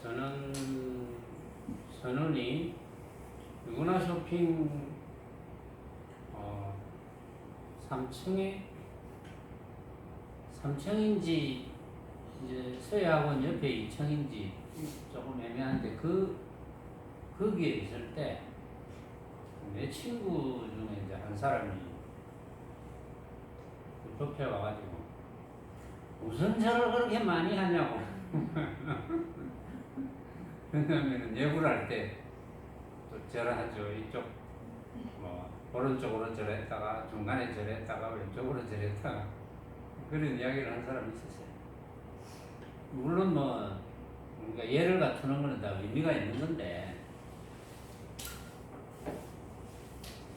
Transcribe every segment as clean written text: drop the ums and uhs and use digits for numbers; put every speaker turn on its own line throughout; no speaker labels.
저는 선언이 누구나 쇼핑 3층인지 이제 서해학원 옆에 2층인지 조금 애매한데 거기에 있을 때 내 친구 중에 이제 한 사람이 옆에 와가지고 무슨 절을 그렇게 많이 하냐고. 왜냐면은 예불 할 때 또 절하죠. 이쪽 오른쪽으로 절했다가 중간에 절했다가 왼쪽으로 절했다가 그런 이야기를 한 사람이 있었어요. 물론 그러니까 예를 갖추는 거는 다 의미가 있는 건데,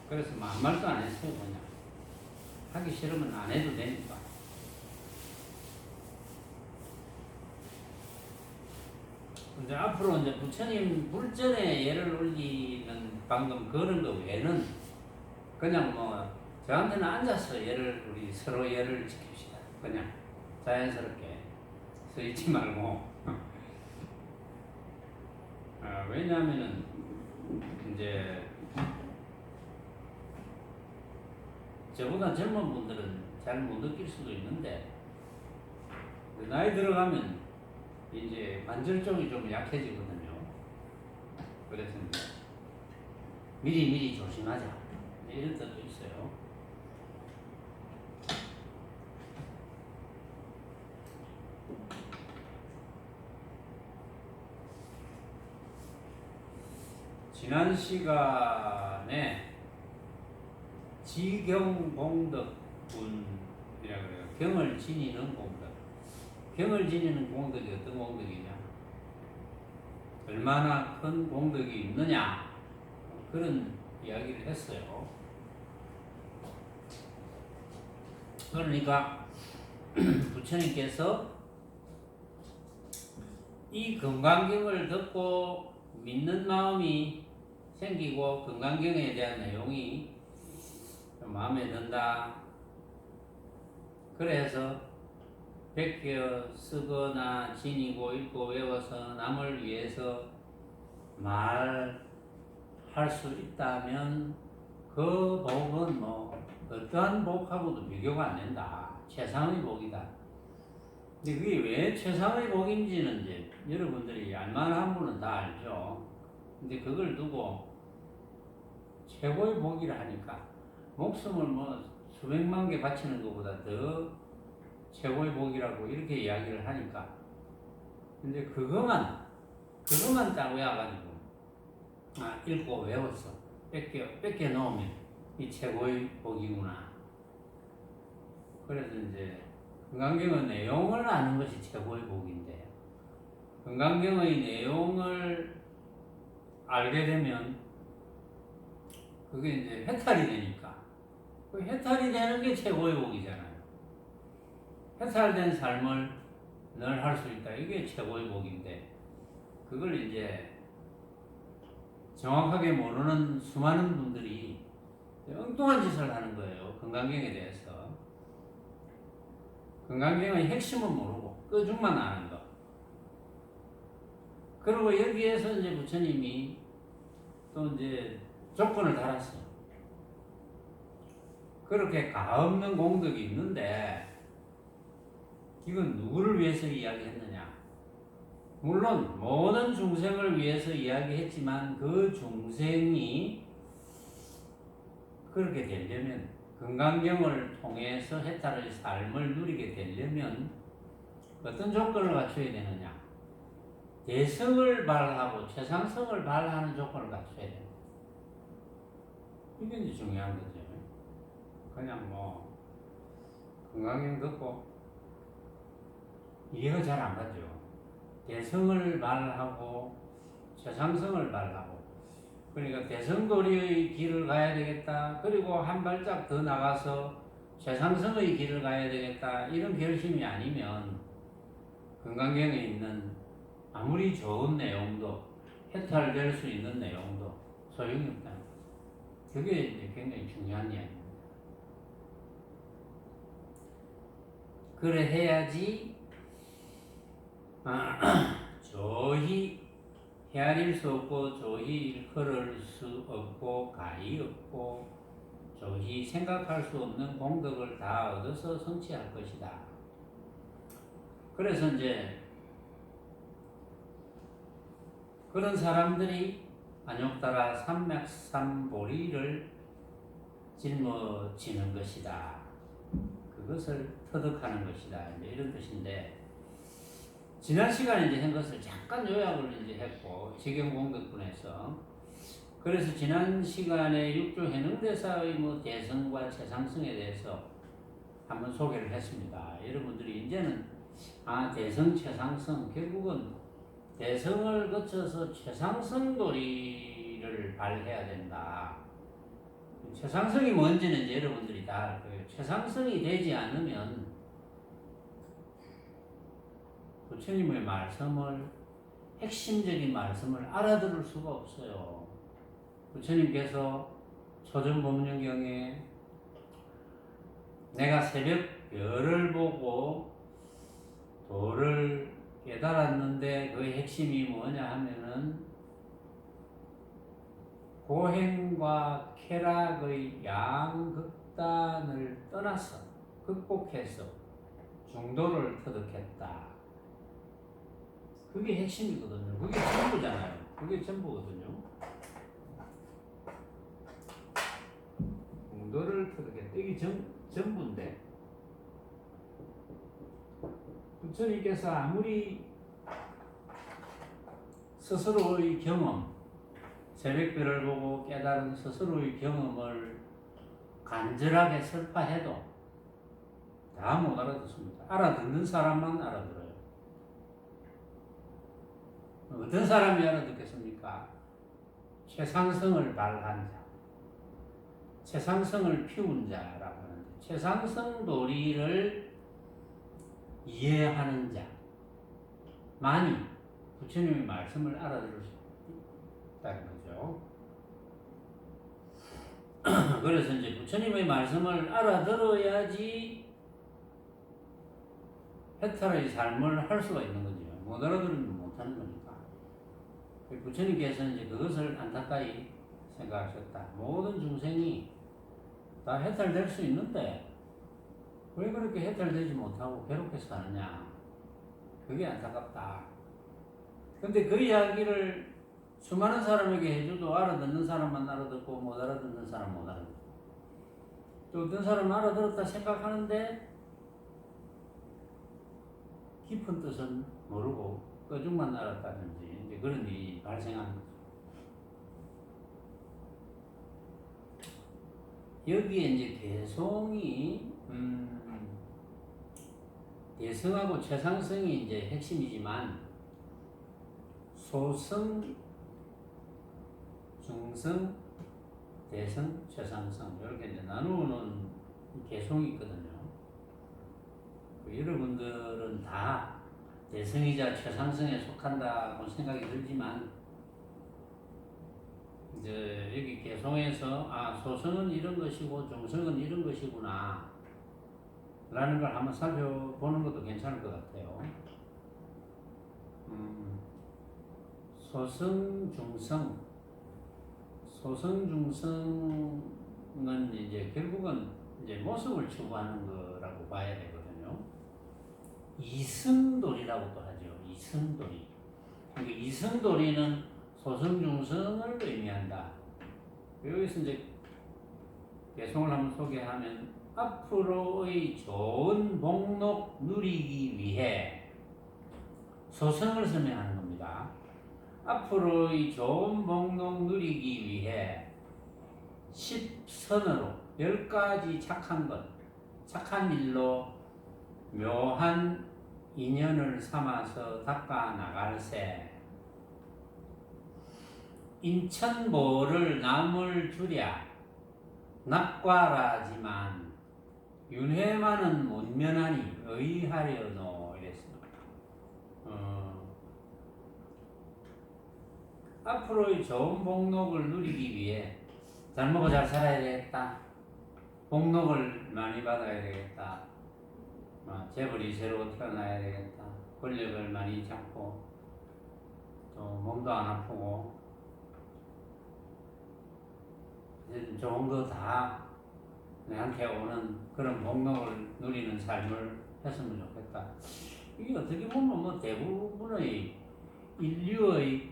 그래서 아무 말도 안 했어요. 그냥 하기 싫으면 안 해도 되니까. 근데 앞으로 이제 부처님 불전에 예를 올리는 방금 그런 거 외에는 그냥 저한테는 앉아서 우리 서로 예를 지킵시다. 그냥 자연스럽게 서 있지 말고. 왜냐하면은 이제 저보다 젊은 분들은 잘 못 느낄 수도 있는데, 나이 들어가면 이제 관절 쪽이 좀 약해지거든요. 그래서 이제 미리 조심하자 이런 뜻도 있어요. 지난 시간에 지경공덕분이라고 그래요. 경을 지니는 공덕. 경을 지니는 공덕이 어떤 공덕이냐? 얼마나 큰 공덕이 있느냐? 그런 이야기를 했어요. 그러니까 부처님께서 이 금강경을 듣고 믿는 마음이 생기고 금강경에 대한 내용이 마음에 든다. 그래서 베껴 쓰거나 지니고 읽고 외워서 남을 위해서 말할 수 있다면 그 복은 어떠한 복하고도 비교가 안 된다. 최상의 복이다. 근데 그게 왜 최상의 복인지는 이제 여러분들이 알만한 분은 다 알죠. 근데 그걸 두고 최고의 복이라 하니까 목숨을 수백만 개 바치는 것보다 더 최고의 복이라고 이렇게 이야기를 하니까, 근데 그것만 딱 외워가지고 읽고 외웠어. 뺏겨 놓으면 이 최고의 복이구나. 그래서 이제 금강경의 내용을 아는 것이 최고의 복인데, 금강경의 내용을 알게 되면 그게 이제 해탈이 되니까, 그 해탈이 되는 게 최고의 복이잖아요. 해탈된 삶을 늘 할 수 있다. 이게 최고의 복인데, 그걸 이제 정확하게 모르는 수많은 분들이 엉뚱한 짓을 하는 거예요. 금강경에 대해서. 금강경의 핵심은 모르고 끄중만 아는 거. 그리고 여기에서 이제 부처님이 또 이제 조건을 달았어요. 그렇게 가없는 공덕이 있는데 이건 누구를 위해서 이야기했느냐? 물론 모든 중생을 위해서 이야기했지만 그 중생이 그렇게 되려면, 금강경을 통해서 해탈의 삶을 누리게 되려면 어떤 조건을 갖춰야 되느냐? 대성을 발하고 최상성을 발하는 조건을 갖춰야 돼요. 이게 이제 중요한 거죠. 그냥 금강경 듣고 이해가 잘 안 가죠. 대성을 발하고 최상성을 발하고, 그러니까 대성도리의 길을 가야 되겠다. 그리고 한 발짝 더 나가서 최상성의 길을 가야 되겠다. 이런 결심이 아니면 금강경에 있는 아무리 좋은 내용도, 해탈될 수 있는 내용도 소용이 없다. 그게 이제 굉장히 중요한 이야기입니다. 그래 해야지 조희 헤아릴 수 없고 조히 일컬을 수 없고 가히 없고 조히 생각할 수 없는 공덕을 다 얻어서 성취할 것이다. 그래서 이제 그런 사람들이 안욕따라 삼맥삼보리를 짊어지는 것이다. 그것을 터득하는 것이다. 이제 이런 뜻인데, 지난 시간에 이제 한 것을 잠깐 요약을 이제 했고, 지경공덕분에서. 그래서 지난 시간에 육조 해능대사의 대성과 최상승에 대해서 한번 소개를 했습니다. 여러분들이 이제는 대성, 최상승, 결국은 대성을 거쳐서 최상승 도리를 발해야 된다. 최상승이 뭔지는 이제 여러분들이 다 알 거예요. 최상승이 되지 않으면 부처님의 말씀을, 핵심적인 말씀을 알아들을 수가 없어요. 부처님께서 초전법륜경에 내가 새벽 별을 보고 도를 깨달았는데 그 핵심이 뭐냐 하면은 고행과 쾌락의 양극단을 떠나서 극복해서 중도를 터득했다. 그게 핵심이거든요. 그게 전부잖아요. 그게 전부거든요. 중도를 터득했다. 이게 전부인데 부처님께서 아무리 스스로의 경험, 새벽별을 보고 깨달은 스스로의 경험을 간절하게 설파해도 다 못 알아듣습니다. 알아듣는 사람만 알아들어요. 어떤 사람이 알아듣겠습니까? 최상승을 발한 자, 최상승을 피운 자라고 하는데, 최상승 도리를 이해하는 자만이 부처님의 말씀을 알아들을 수 있다는 거죠. 그래서 이제 부처님의 말씀을 알아들어야지 해탈의 삶을 할 수가 있는 거죠. 못 알아들으면 못 하는 거니까. 부처님께서 이제 그것을 안타까이 생각하셨다. 모든 중생이 다 해탈될 수 있는데 왜 그렇게 해탈되지 못하고 괴롭게 사느냐. 그게 안타깝다. 근데 그 이야기를 수많은 사람에게 해줘도 알아듣는 사람만 알아듣고 못 알아듣는 사람 못 알아듣고, 또 어떤 사람은 알아들었다 생각하는데 깊은 뜻은 모르고 끄중만 알았다든지 이제 그런 일이 발생하는 거죠. 여기에 이제 개송이 대성하고 최상승이 이제 핵심이지만 소승, 중승, 대성, 최상승 이렇게 이제 나누는 개송이 있거든요. 여러분들은 다 대성이자 최상승에 속한다고 생각이 들지만 이제 여기 개송에서 소승은 이런 것이고 중승은 이런 것이구나 라는 걸 한번 살펴보는 것도 괜찮을 것 같아요. 소승, 중승, 중승은 이제 결국은 이제 모습을 추구하는 거라고 봐야 되거든요. 이승도리라고 또 하죠. 이승도리. 그러니까 이승도리는 소승, 중승을 의미한다. 여기서 이제 개송을 한번 소개하면 앞으로의 좋은 복록 누리기 위해 소승을 설명하는 겁니다. 앞으로의 좋은 복록 누리기 위해 10선으로 10가지 착한 것, 착한 일로 묘한 인연을 삼아서 닦아 나갈세. 인천보를 남을 주랴 낙과라지만 윤회만은 못 면하니 의하려노 이랬습니다. 앞으로의 좋은 복록을 누리기 위해 잘 먹고 잘 살아야 되겠다. 복록을 많이 받아야 되겠다. 재벌이 새로 태어나야 되겠다. 권력을 많이 잡고 또 또 몸도 안 아프고 좋은 거 다 내한테 오는 그런 복목을 누리는 삶을 했으면 좋겠다. 이게 어떻게 보면 뭐 대부분의 인류의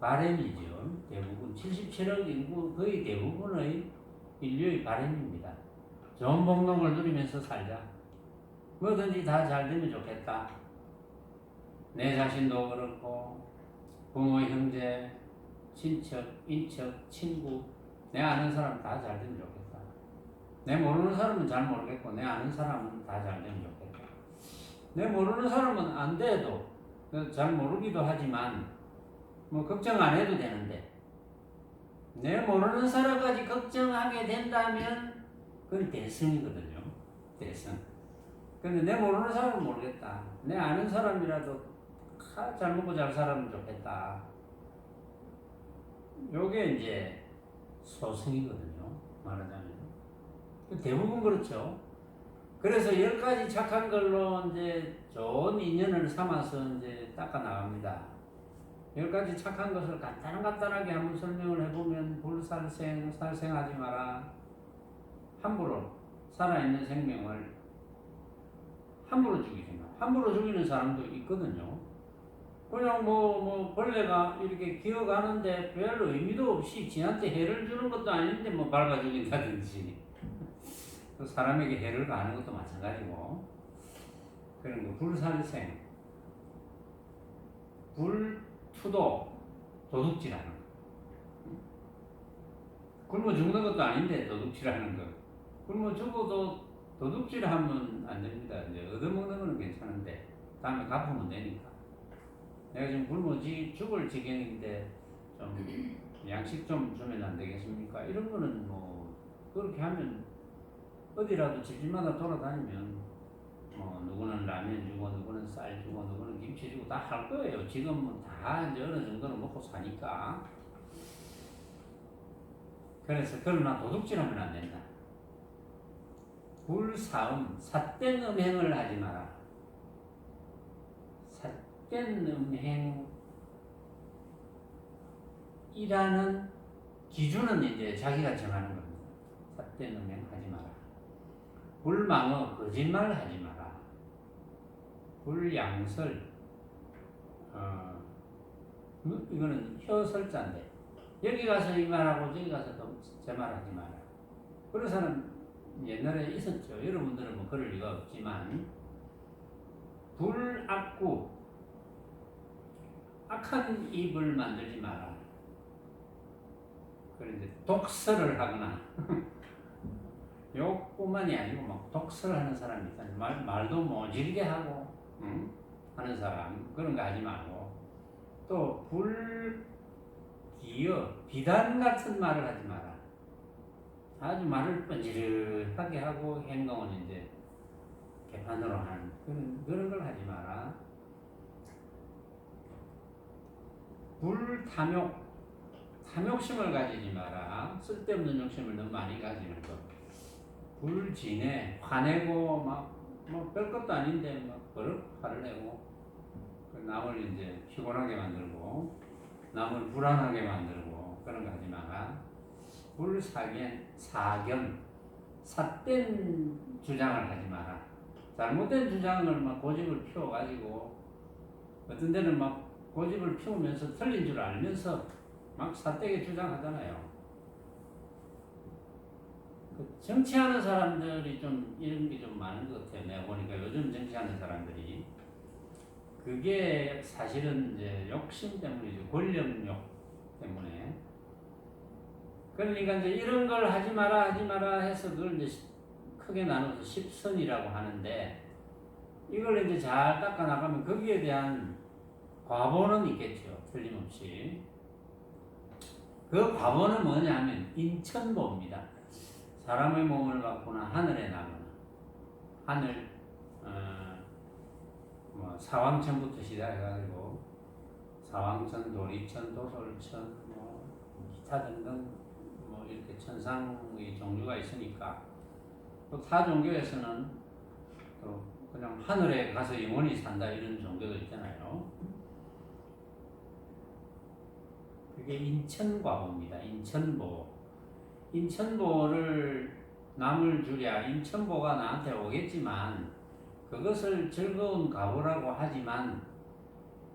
바람이죠. 대부분 77억 인구 거의 대부분의 인류의 바람입니다. 좋은 복목을 누리면서 살자. 뭐든지 다 잘 되면 좋겠다. 내 자신도 그렇고 부모, 형제, 친척, 인척, 친구 내 아는 사람 다 잘 되면 좋겠다. 내 모르는 사람은 잘 모르겠고 내 아는 사람은 다 잘 되면 좋겠다. 내 모르는 사람은 안 돼도 잘 모르기도 하지만 뭐 걱정 안 해도 되는데 내 모르는 사람까지 걱정하게 된다면 그건 대승이거든요. 대승. 근데 내 모르는 사람은 모르겠다. 내 아는 사람이라도 잘 먹고 잘 살면 좋겠다. 요게 이제 소승이거든요. 말하자면. 대부분 그렇죠. 그래서 10가지 착한 걸로 이제 좋은 인연을 삼아서 이제 닦아 나갑니다. 10가지 착한 것을 간단하게 한번 설명을 해보면 살생하지 마라. 함부로 살아있는 생명을 함부로 죽이지 마. 함부로 죽이는 사람도 있거든요. 그냥 벌레가 이렇게 기어가는데 별 의미도 없이 지한테 해를 주는 것도 아닌데 밟아 죽인다든지 또 사람에게 해를 가하는 것도 마찬가지고 그런 거 불살생, 불투도, 도둑질하는 거. 굶어 죽는 것도 아닌데 도둑질하는 거. 굶어 죽어도 도둑질하면 안 됩니다. 이제 얻어먹는 거는 괜찮은데 다음에 갚으면 되니까. 내가 지금 굶어 죽을 지경인데 좀 양식 좀 주면 안 되겠습니까? 이런 거는 그렇게 하면 어디라도 집집마다 돌아다니면 누구는 라면 주고 누구는 쌀 주고 누구는 김치 주고 다 할 거예요. 지금은 다 이제 어느 정도는 먹고 사니까. 그래서 그러나 도둑질하면 안 된다. 불사음, 삿된 음행을 하지 마라. 삿된 음행이라는 기준은 이제 자기가 정하는 겁니다. 삿된 음행 하지 마라. 불망어, 거짓말 하지 마라. 불양설, 이거는 혀설자인데 여기 가서 이 말하고 저기 가서 또 제 말하지 마라. 그런 사람 옛날에 있었죠. 여러분들은 그럴 리가 없지만 불악구, 악한 입을 만들지 마라. 그런데 독설을 하거나 욕뿐만이 아니고 독설을 하는 사람이 있다. 말도 모질게 하고 하는 사람 그런 거 하지 말고 또 불기어 비단 같은 말을 하지 마라. 아주 말을 뻔질하게 하고 행동은 이제 개판으로 하는 그런 걸 하지 마라. 불탐욕, 탐욕심을 가지지 마라. 쓸데없는 욕심을 너무 많이 가지는 것. 불진해, 화내고 별것도 아닌데 버럭 화를 내고 남을 이제 피곤하게 만들고 남을 불안하게 만들고 그런 거 하지 마라. 불사견, 삿된 주장을 하지 마라. 잘못된 주장을 고집을 피워가지고 어떤 데는 고집을 피우면서 틀린 줄 알면서 삿되게 주장하잖아요. 정치하는 사람들이 좀 이런 게 좀 많은 것 같아요. 내가 보니까 요즘 정치하는 사람들이 그게 사실은 이제 욕심 때문이죠. 권력욕 때문에. 그러니까 이제 이런 걸 하지 마라 해서 그걸 이제 크게 나눠서 10선이라고 하는데 이걸 이제 잘 닦아 나가면 거기에 대한 과보는 있겠죠. 틀림없이. 그 과보는 뭐냐 하면 인천보입니다. 사람의 몸을 갖거나 하늘에 나거나 하늘 사왕천부터 시작해가지고 사왕천, 도리천, 도솔천 기타 등등 이렇게 천상의 종류가 있으니까 또 타 종교에서는 또 그냥 하늘에 가서 영원히 산다 이런 종교도 있잖아요. 그게 인천과보입니다. 인천보. 인천보를 남을 주랴 인천보가 나한테 오겠지만 그것을 즐거운 과보라고 하지만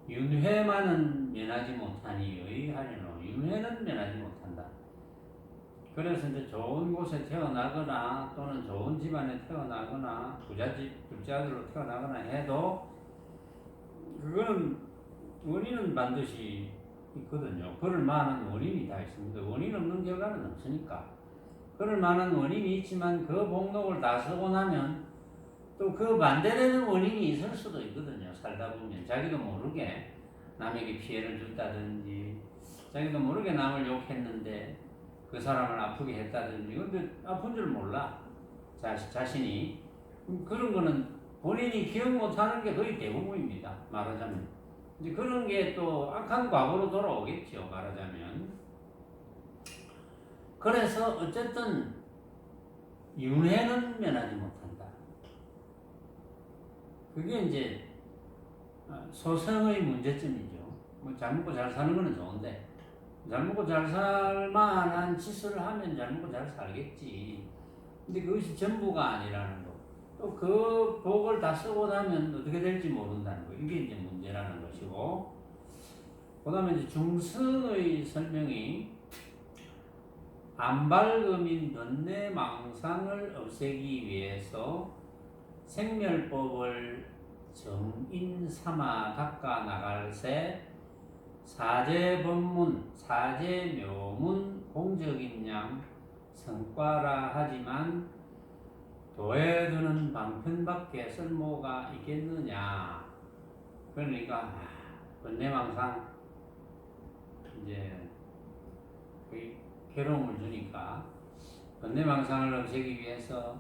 윤회만은 면하지 못하니 의하려노. 윤회는 면하지 못한다. 그래서 이제 좋은 곳에 태어나거나 또는 좋은 집안에 태어나거나 부잣집 둘째 아들로 태어나거나 해도 그거는 원인은 반드시 있거든요. 그럴 만한 원인이 다 있습니다. 원인 없는 결과는 없으니까. 그럴 만한 원인이 있지만 그 목록을 다 쓰고 나면 또 그 반대되는 원인이 있을 수도 있거든요. 살다 보면 자기도 모르게 남에게 피해를 줬다든지 자기도 모르게 남을 욕했는데 그 사람을 아프게 했다든지 근데 아픈 줄 몰라. 자신이 그런 거는 본인이 기억 못하는 게 거의 대부분입니다. 말하자면 이제 그런 게 또 악한 과거로 돌아오겠죠. 말하자면 그래서 어쨌든 윤회는 면하지 못한다. 그게 이제 소성의 문제점이죠. 뭐 잘 먹고 잘 사는 거는 좋은데 잘 먹고 잘 살만한 짓을 하면 잘 먹고 잘 살겠지. 근데 그것이 전부가 아니라는 거. 또 그 복을 다 쓰고 나면 어떻게 될지 모른다는 거. 이게 이제 문제라는 것이고. 그 다음에 이제 중승의 설명이 안발금인 번뇌망상을 없애기 위해서 생멸법을 정인 삼아 닦아 나갈새 사제법문, 사제묘문 공적인 양 성과라 하지만 도에 드는 방편밖에 쓸모가 있겠느냐. 그러니까 번뇌망상 이제 괴로움을 주니까 번뇌망상을 없애기 위해서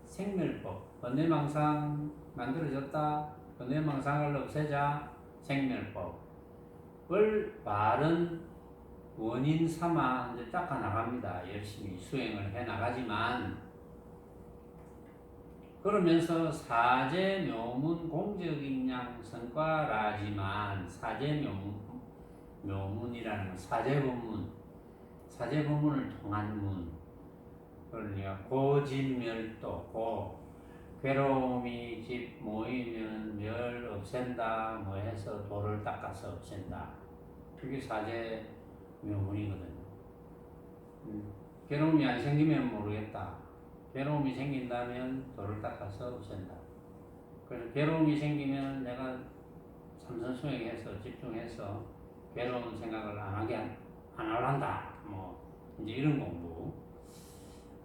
생멸법, 번뇌망상 만들어졌다. 번뇌망상을 없애자 생멸법을 바른 원인 삼아 이제 닦아 나갑니다. 열심히 수행을 해 나가지만 그러면서 사제묘문 공적인 양 성과라지만 사제묘문이라는 건 사제법문을 통한 문. 그러니까 고집멸도 고 괴로움이 집 모이면 멸 없앤다 뭐 해서 돌을 닦아서 없앤다. 그게 사제묘문이거든요. 괴로움이 안 생기면 모르겠다. 괴로움이 생긴다면 돌을 닦아서 없앤다. 그래서 괴로움이 생기면 내가 참선수행해서 집중해서 괴로운 생각을 안 하란다. 뭐 이제 이런 공부.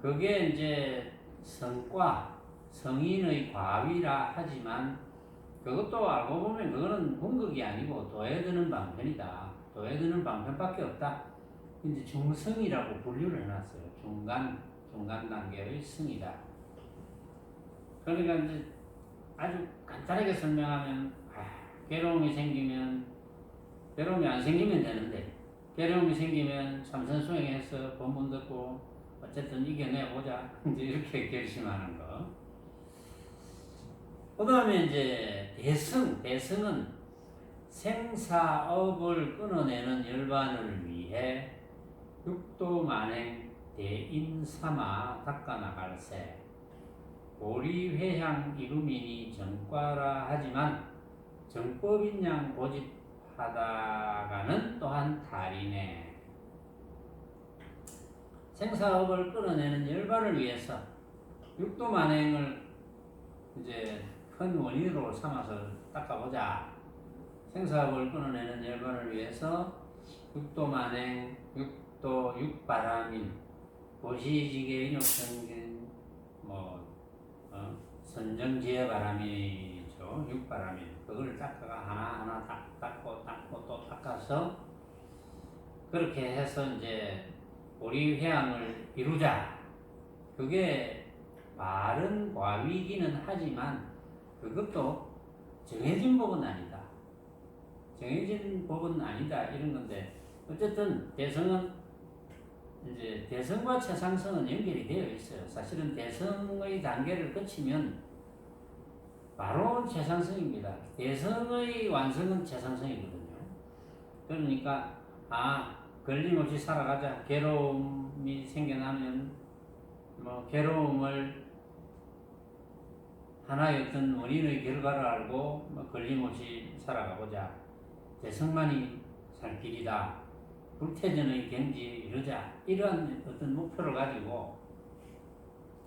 그게 이제 성과, 성인의 과위라 하지만 그것도 알고 보면 그거는 궁극이 아니고 도에 드는 방편이다. 도에 드는 방편밖에 없다. 이제 중성이라고 분류를 해놨어요. 중간 단계의 성이다. 그러니까 이제 아주 간단하게 설명하면 괴로움이 안 생기면 되는데 괴로움이 생기면 참선 수행해서 법문 듣고 어쨌든 이겨내보자. 이제 이렇게 결심하는 거. 그 다음에 이제 대승은 생사업을 끊어내는 열반을 위해 육도 만행 대인 삼아 닦아 나갈새 고리회향 이루미니 정과라 하지만 정법인 양 고집하다가는 또한 달이네. 생사업을 끊어내는 열반을 위해서 육도 만행을 이제 큰 원인으로 삼아서 닦아보자. 생사업을 끊어내는 열반을 위해서 육도 만행, 육도 육바람인, 고시지계 인욕성진, 선정지혜 바람이죠. 육바람인. 그걸 닦아가 하나하나 닦고 또 닦아서 그렇게 해서 이제 우리 회양을 이루자. 그게 바른 과위기는 하지만 그것도 정해진 법은 아니다. 정해진 법은 아니다. 이런 건데 어쨌든 대성은 이제 대성과 최상성은 연결이 되어 있어요. 사실은 대성의 단계를 거치면 바로 최상성입니다. 대성의 완성은 최상성이거든요. 그러니까 걸림없이 살아가자. 괴로움이 생겨나면 뭐 괴로움을 하나의 어떤 원인의 결과를 알고 뭐 걸림없이 살아가보자. 대승만이 살 길이다. 불태전의 경지 이루자. 이러한 어떤 목표를 가지고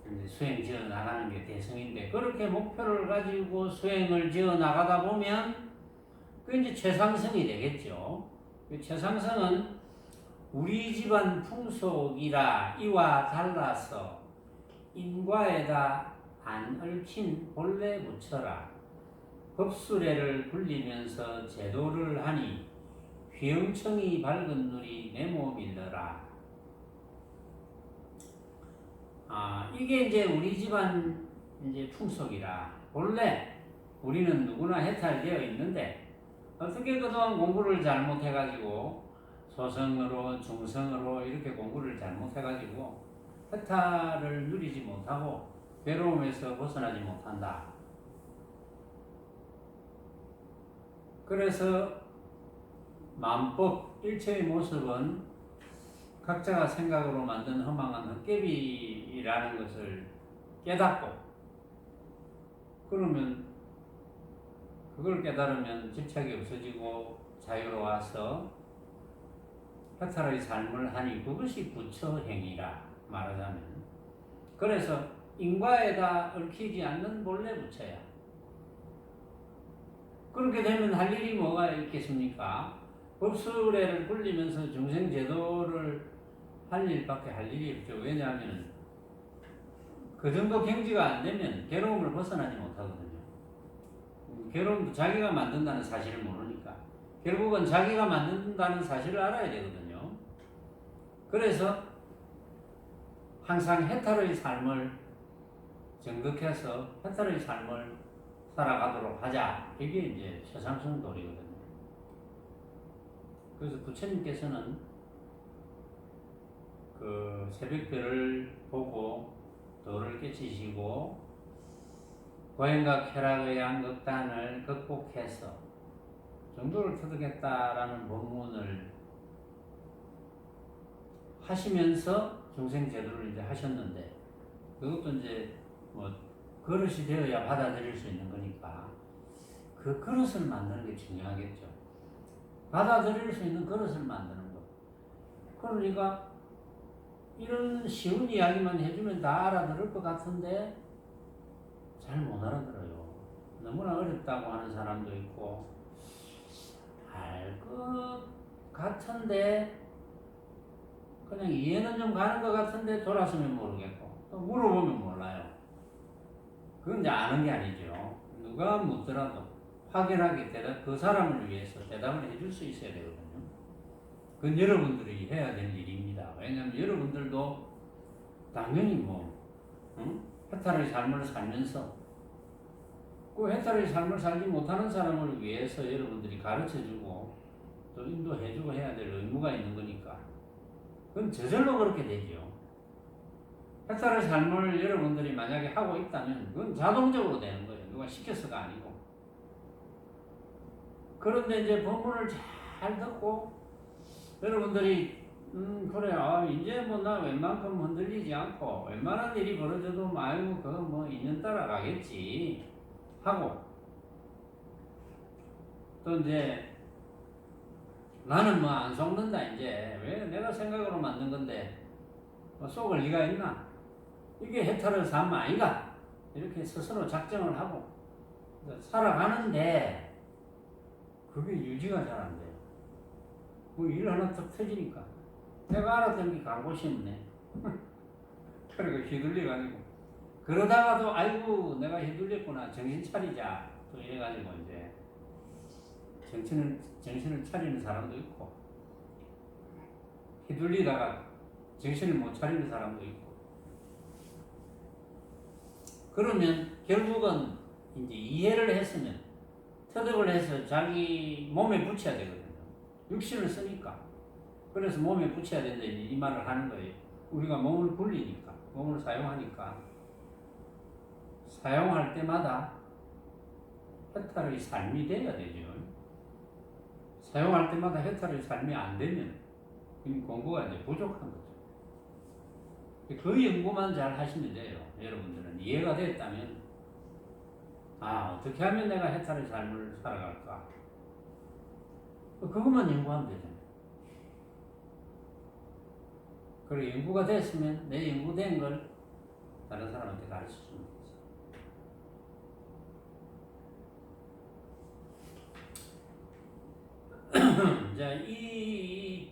이제 수행 지어 나가는 게 대승인데, 그렇게 목표를 가지고 수행을 지어 나가다 보면 그 이제 최상승이 되겠죠. 그 최상승은 우리 집안 풍속이라 이와 달라서 인과에다 안 얽힌 본래 묻혀라. 법수례를 굴리면서 제도를 하니 휘영청이 밝은 눈이 네모 밀러라. 이게 이제 우리 집안 이제 풍속이라. 본래 우리는 누구나 해탈되어 있는데 어떻게 그동안 공부를 잘못해가지고 소성으로 중성으로 이렇게 공부를 잘못해가지고 해탈을 누리지 못하고 괴로움에서 벗어나지 못한다. 그래서 만법 일체의 모습은 각자가 생각으로 만든 허망한 헛개비라는 것을 깨닫고, 그러면 그걸 깨달으면 집착이 없어지고 자유로워서 해탈의 삶을 하니 그것이 부처행위라 말하자면. 그래서 인과에다 얽히지 않는 본래 부처야. 그렇게 되면 할 일이 뭐가 있겠습니까? 법수례를 굴리면서 중생제도를 할 일밖에 할 일이 없죠. 왜냐하면 그 정도 경지가 안 되면 괴로움을 벗어나지 못하거든요. 괴로움도 자기가 만든다는 사실을 모르니까 결국은 자기가 만든다는 사실을 알아야 되거든요. 그래서 항상 해탈의 삶을 정득해서 해탈의 삶을 살아가도록 하자. 이게 이제 최상승 도리거든요. 그래서 부처님께서는 그 새벽별을 보고 도를 깨치시고 고행과 쾌락의 양극단을 극복해서 정도를 터득했다라는 본문을 하시면서 중생제도를 이제 하셨는데, 그것도 이제 뭐 그릇이 되어야 받아들일 수 있는 거니까 그 그릇을 만드는 게 중요하겠죠. 받아들일 수 있는 그릇을 만드는 거. 그러니까 이런 쉬운 이야기만 해주면 다 알아들을 것 같은데 잘 못 알아들어요. 너무나 어렵다고 하는 사람도 있고, 알 것 같은데 그냥 이해는 좀 가는 것 같은데 돌아서면 모르겠고, 또 물어보면 몰라요. 그건 이제 아는 게 아니죠. 누가 묻더라도 확연하게 그 사람을 위해서 대답을 해줄 수 있어야 되거든요. 그건 여러분들이 해야 될 일입니다. 왜냐하면 여러분들도 당연히 해탈의 삶을 살면서 그 해탈의 삶을 살지 못하는 사람을 위해서 여러분들이 가르쳐주고 또 인도해주고 해야 될 의무가 있는 거니까 그건 저절로 그렇게 되죠. 해탈의 삶을 여러분들이 만약에 하고 있다면 그건 자동적으로 되는 거예요. 누가 시켜서가 아니고. 그런데 이제 법문을 잘 듣고 여러분들이 그래, 이제 뭐 나 웬만큼 흔들리지 않고 웬만한 일이 벌어져도 아유 그거 뭐 인연 따라가겠지 하고, 또 이제 나는 뭐 안 속는다, 이제 왜 내가 생각으로 만든 건데 뭐 속을 리가 있나, 이게 해탈의 삶 아이가, 이렇게 스스로 작정을 하고 살아가는데 그게 유지가 잘 안 돼요. 뭐 일 하나 툭 터지니까 내가 알았던 게 가고싶네. 그리고 휘둘려가지고 그러다가도 아이고 내가 휘둘렸구나, 정신 차리자 또 이래가지고 이제 정신을 차리는 사람도 있고, 휘둘리다가 정신을 못 차리는 사람도 있고, 그러면 결국은 이제 이해를 했으면 터득을 해서 자기 몸에 붙여야 되거든요. 육신을 쓰니까. 그래서 몸에 붙여야 된다 이 말을 하는 거예요. 우리가 몸을 굴리니까, 몸을 사용하니까 사용할 때마다 해탈의 삶이 되어야 되죠. 사용할 때마다 해탈의 삶이 안 되면 이 공부가 이제 부족한 거죠. 그 연구만 잘 하시면 돼요. 여러분들은 이해가 됐다면, 어떻게 하면 내가 해탈의 삶을 살아갈까? 그것만 연구하면 되잖아요. 그리고 연구가 됐으면 내 연구된 걸 다른 사람한테 가르쳐 주면 되죠. 자, 이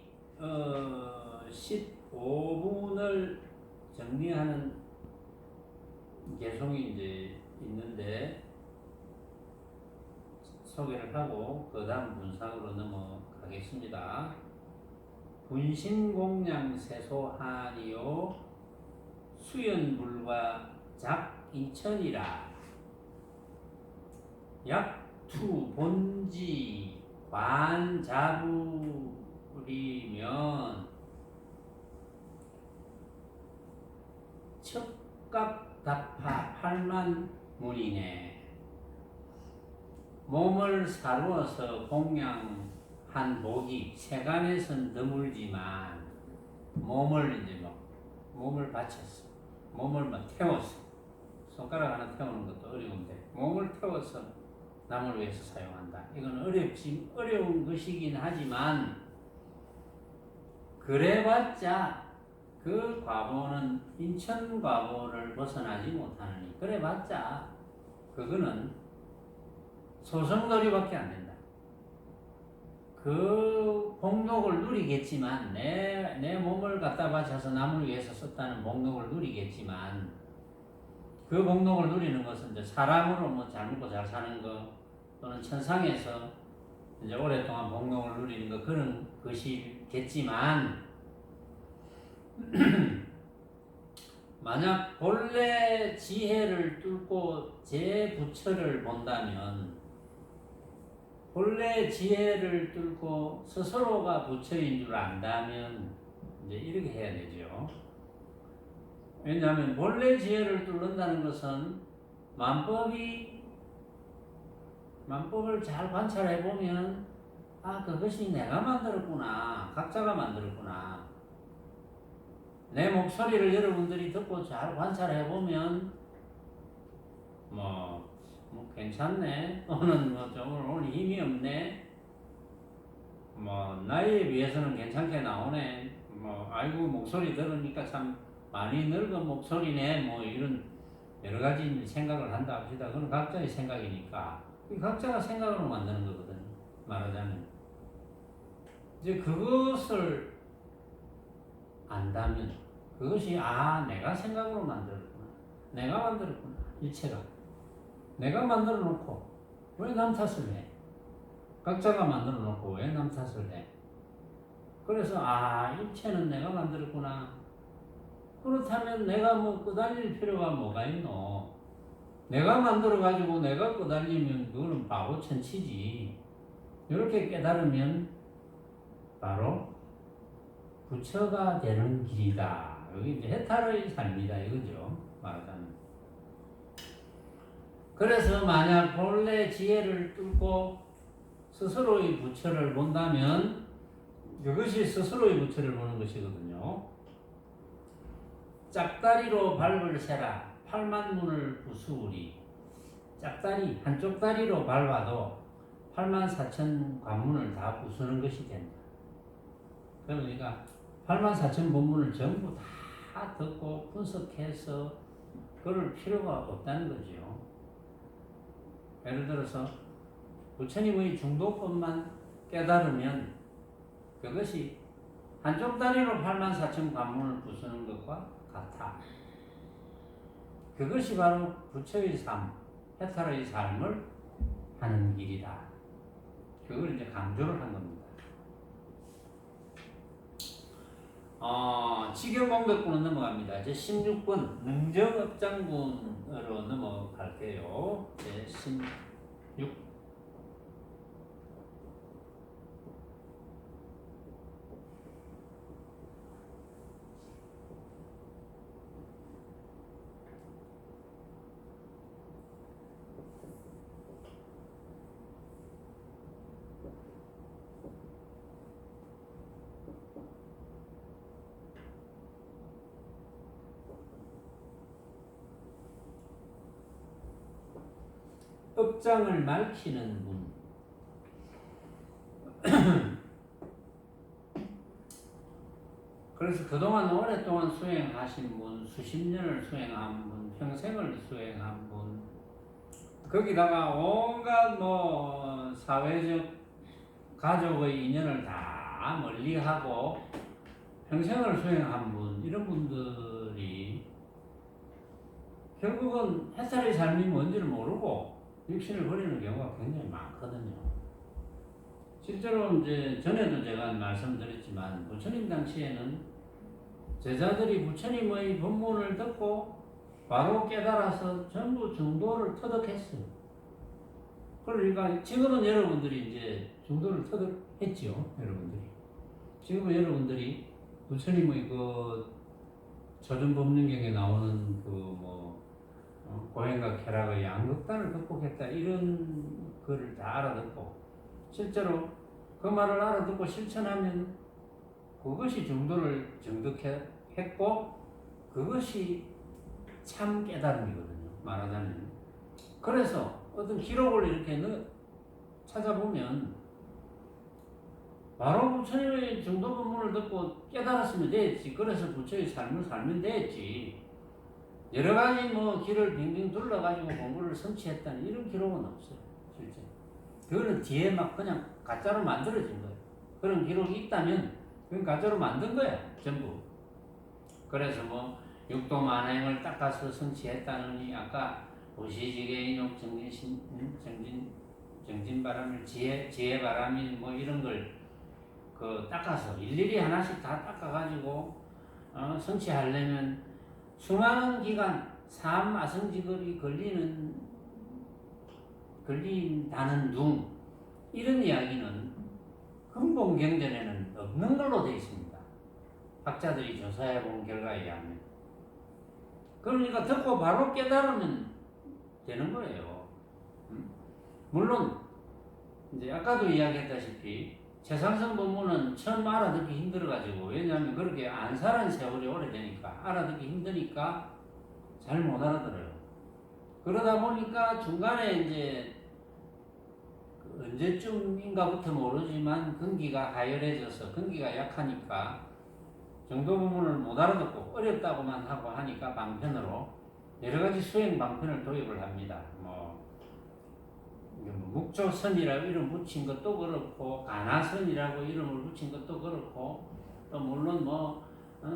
15분을 정리하는 개송이 이제 있는데 소개를 하고 그 다음 분석으로 넘어가겠습니다. 분신공양세소하니요 수연불과 작인천이라 약투 본지 관자불이면 척각다파 팔만문이네. 몸을 사루어서 공양한 복이 세간에선 드물지만 몸을 바쳤어. 몸을 태웠어. 손가락 하나 태우는 것도 어려운데 몸을 태워서 남을 위해서 사용한다. 이건 어려운 것이긴 하지만 그래봤자 그 과보는 인천 과보를 벗어나지 못하느니 그래봤자 그거는 소성거리밖에 안 된다. 그 복록을 누리겠지만 내 몸을 갖다 바쳐서 남을 위해서 썼다는 복록을 누리겠지만 그 복록을 누리는 것은 이제 사람으로 잘 먹고 잘 사는 거 또는 천상에서 이제 오랫동안 복록을 누리는 거 그런 것이겠지만 만약 본래 지혜를 뚫고 제 부처를 본다면 본래 지혜를 뚫고 스스로가 부처인 줄 안다면 이제 이렇게 해야 되죠. 왜냐하면 본래 지혜를 뚫는다는 것은 만법을 잘 관찰해 보면 그것이 내가 만들었구나, 각자가 만들었구나. 내 목소리를 여러분들이 듣고 잘 관찰해 보면 괜찮네. 오늘 힘이 없네. 나이에 비해서는 괜찮게 나오네. 아이고 목소리 들으니까 참 많이 늙은 목소리네. 이런 여러 가지 생각을 한다 합시다. 그건 각자의 생각이니까. 각자가 생각으로 만드는 거거든. 말하자면. 이제 그것을 안다면 그것이 내가 생각으로 만들었구나. 내가 만들었구나. 일체가. 내가 만들어 놓고 왜 남 탓을 해? 각자가 만들어 놓고 왜 남 탓을 해? 그래서 일체는 내가 만들었구나. 그렇다면 내가 끄달릴 필요가 뭐가 있노? 내가 만들어 가지고 내가 끄달리면 그거는 바보천치지. 이렇게 깨달으면 바로 부처가 되는 길이다. 여기 이제 해탈의 삶이다 이거죠. 말하자면. 그래서 만약 본래 지혜를 뚫고 스스로의 부처를 본다면 이것이 스스로의 부처를 보는 것이거든요. 짝다리로 밟을 세라 8만문을 부수우리. 짝다리 한쪽 다리로 밟아도 84,000 관문을 다 부수는 것이 된다. 그러니까 84,000 본문을 전부 다 듣고 분석해서 그럴 필요가 없다는 거죠. 예를 들어서 부처님의 중도법만 깨달으면 그것이 한쪽 다리로 84,000 관문을 부수는 것과 같아. 그것이 바로 부처의 삶, 해탈의 삶을 하는 길이다. 그걸 이제 강조를 한 겁니다. 지경공덕분은 넘어갑니다. 이제 16분 능정업장분으로 넘어갈게요. 네, 16. 억장을 밝히는 분. 그래서 그동안 오랫동안 수행하신 분, 수십 년을 수행한 분, 평생을 수행한 분, 거기다가 온갖 뭐 사회적, 가족의 인연을 다 멀리하고 평생을 수행한 분, 이런 분들이 결국은 햇살의 삶이 뭔지를 모르고 육신을 버리는 경우가 굉장히 많거든요. 실제로 이제 전에도 제가 말씀드렸지만 부처님 당시에는 제자들이 부처님의 법문을 듣고 바로 깨달아서 전부 중도를 터득했어요. 그러니까 지금은 여러분들이 이제 중도를 터득했지요, 여러분들이. 지금은 여러분들이 부처님의 그 조전법륜경에 나오는 그 뭐 고행과 쾌락의 양극단을 극복했다 이런 거를 다 알아듣고 실제로 그 말을 알아듣고 실천하면 그것이 중도를 정득했고 그것이 참 깨달음이거든요. 말하자면. 그래서 어떤 기록을 이렇게 찾아보면 바로 부처님의 중도 법문을 듣고 깨달았으면 됐지. 그래서 부처의 삶을 살면 됐지. 여러 가지 뭐 길을 빙빙 둘러가지고 공부를 성취했다는 이런 기록은 없어요. 실제. 그거는 뒤에 막 그냥 가짜로 만들어진 거예요. 그런 기록이 있다면 그건 가짜로 만든 거야. 전부. 그래서 뭐 육도만행을 닦아서 성취했다느니 아까 보시지계인욕 정진바람을 지혜바람이 뭐 이런 걸 그 닦아서 일일이 하나씩 다 닦아가지고 성취하려면 수많은 기간 삼아성지걸이 걸린다는 둥 이런 이야기는 근본 경전에는 없는 걸로 되어 있습니다. 학자들이 조사해 본 결과에 의하면. 그러니까 듣고 바로 깨달으면 되는 거예요. 물론 이제 아까도 이야기했다시피 최상승 법문은 처음 알아듣기 힘들어가지고 왜냐하면 그렇게 안 살은 세월이 오래되니까 알아듣기 힘드니까 잘 못 알아들어요. 그러다 보니까 중간에 이제 언제쯤인가부터 모르지만 근기가 하열해져서 근기가 약하니까 정도 부분을 못 알아듣고 어렵다고만 하고 하니까 방편으로 여러 가지 수행 방편을 도입을 합니다. 뭐 묵조선이라고 이름 붙인 것도 그렇고 가나선이라고 이름을 붙인 것도 그렇고 또 물론 뭐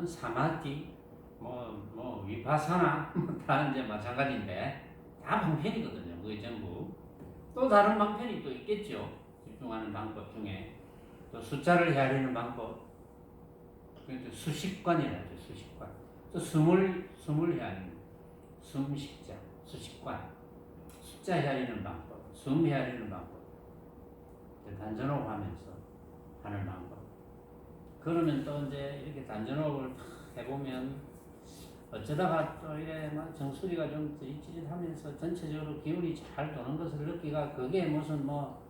사마디 뭐 위파사나 다 이제 마찬가지인데 다 방편이거든요. 그게 전부. 또 다른 방편이 또 있겠죠. 집중하는 방법 중에 또 숫자를 헤아리는 방법. 수식관이라죠. 수식관. 또 숨을 헤아리는 숨식자 수식관. 숫자 헤아리는 방법. 숨 헤아리는 방법. 단전호흡 하면서 하는 방법. 그러면 또 이제 이렇게 단전호흡을 해보면 어쩌다가 또 이래 막 정수리가 좀 찌릿찌릿하면서 전체적으로 기운이 잘 도는 것을 느끼가 그게 무슨 뭐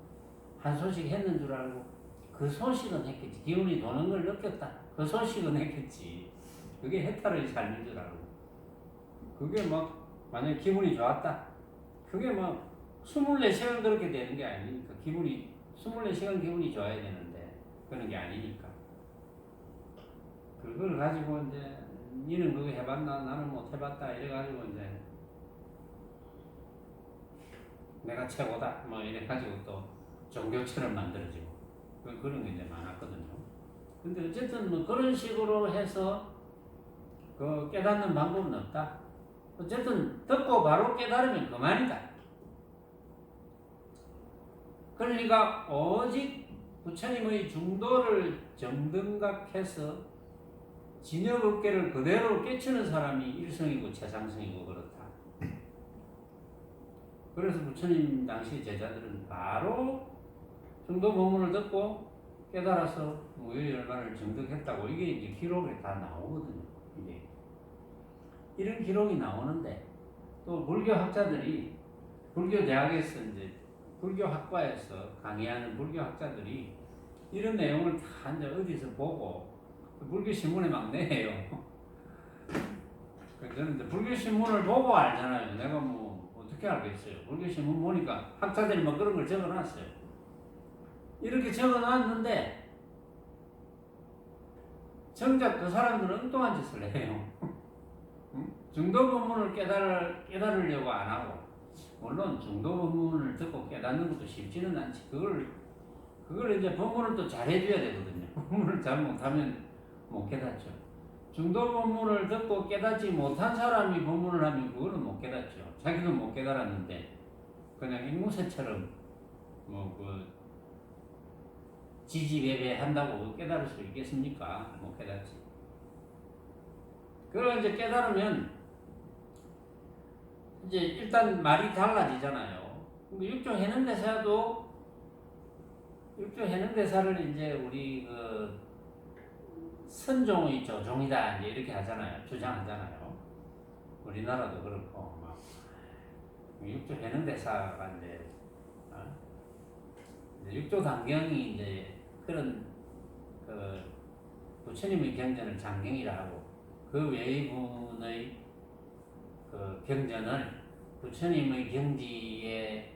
한 소식 했는 줄 알고 그 소식은 했겠지. 기운이 도는 걸 느꼈다. 그 소식은 했겠지. 그게 해탈의 삶인 줄 알고. 그게 막 만약에 기분이 좋았다. 그게 막 24시간 그렇게 되는 게 아니니까. 기분이 24시간 기분이 좋아야 되는데 그런 게 아니니까. 그걸 가지고 이제 니는 그거 해봤나? 나는 못 해봤다. 이래가지고 이제 내가 최고다. 뭐 이래가지고 또 종교처럼 만들어지고 그런 게 이제 많았거든요. 근데 어쨌든 뭐 그런 식으로 해서 그 깨닫는 방법은 없다. 어쨌든 듣고 바로 깨달으면 그만이다. 그러니까 오직 부처님의 중도를 정등각해서 진여법계를 그대로 깨치는 사람이 일성이고 최상승이고 그렇다. 그래서 부처님 당시 제자들은 바로 중도 법문을 듣고 깨달아서 무효열반을 정득했다고 이게 이제 기록에 다 나오거든요. 이게 이런 기록이 나오는데 또 불교 학자들이 불교 대학에서 이제 불교 학과에서 강의하는 불교 학자들이 이런 내용을 다 이제 어디서 보고 불교 신문에 막 내요. 저는 이제 불교 신문을 보고 알잖아요. 내가 뭐 어떻게 어떻게 알겠어요? 불교신문 보니까 학자들이 막 그런 걸 적어놨어요. 이렇게 적어놨는데 정작 그 사람들은 엉뚱한 짓을 해요. 중도 법문을 깨달으려고 안 하고, 물론 중도 법문을 듣고 깨닫는 것도 쉽지는 않지. 그걸 이제 법문을 또 잘해줘야 되거든요. 법문을 잘 못하면 못 깨닫죠. 중도 법문을 듣고 깨닫지 못한 사람이 법문을 하면 그거는 못 깨닫죠. 자기도 못 깨달았는데 그냥 앵무새처럼 지지배배 한다고 깨달을 수 있겠습니까? 못 깨닫지. 그걸 이제 깨달으면 이제 일단 말이 달라지잖아요. 육조 해능대사를 이제 우리 그 선종의 조종이다 이제 이렇게 하잖아요. 주장하잖아요. 우리나라도 그렇고 막 육조 해능대사가 이제 육조 단경이 이제 그런 그 부처님의 경전을 장경이라 하고 그 외의 분의 그 경전을 부처님의 경지에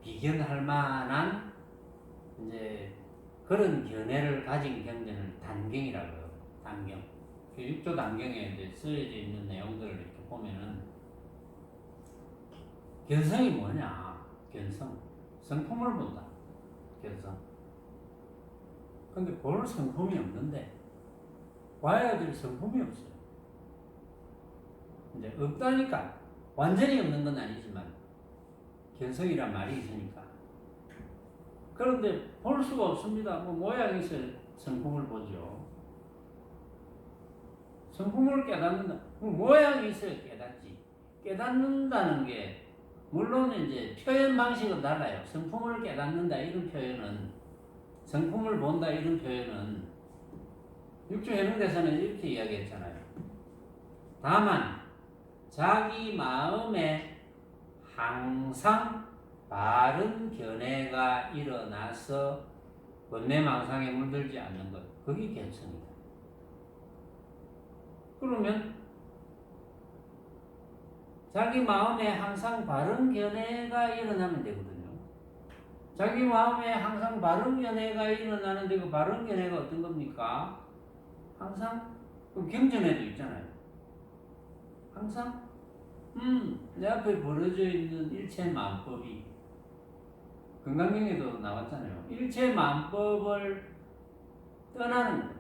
비견할 만한 이제 그런 견해를 가진 경전을 단경이라고 해요. 단경. 그 육조 단경에 이제 쓰여져 있는 내용들을 이렇게 보면은 견성이 뭐냐? 견성. 성품을 본다. 견성. 근데 볼 성품이 없는데 와야 될 성품이 없어요. 이제 없다니까. 완전히 없는 건 아니지만 견성이란 말이 있으니까. 그런데 볼 수가 없습니다. 모양에서 성품을 보죠. 성품을 깨닫는다. 모양이 있어야 깨닫지. 깨닫는다는 게 물론 이제 표현 방식은 달라요. 성품을 깨닫는다 이런 표현은, 성품을 본다 이런 표현은 육조 해능대사는 이렇게 이야기했잖아요. 다만 자기 마음에 항상 바른 견해가 일어나서 번뇌망상에 물들지 않는 것, 그게 견성이다. 그러면 자기 마음에 항상 바른 견해가 일어나면 되거든요. 자기 마음에 항상 바른 견해가 일어나는데 그 바른 견해가 어떤 겁니까? 항상 그 경전에도 있잖아요. 항상 내 앞에 벌어져 있는 일체만법이 건강경에도 나왔잖아요. 일체만법을 떠나는 것.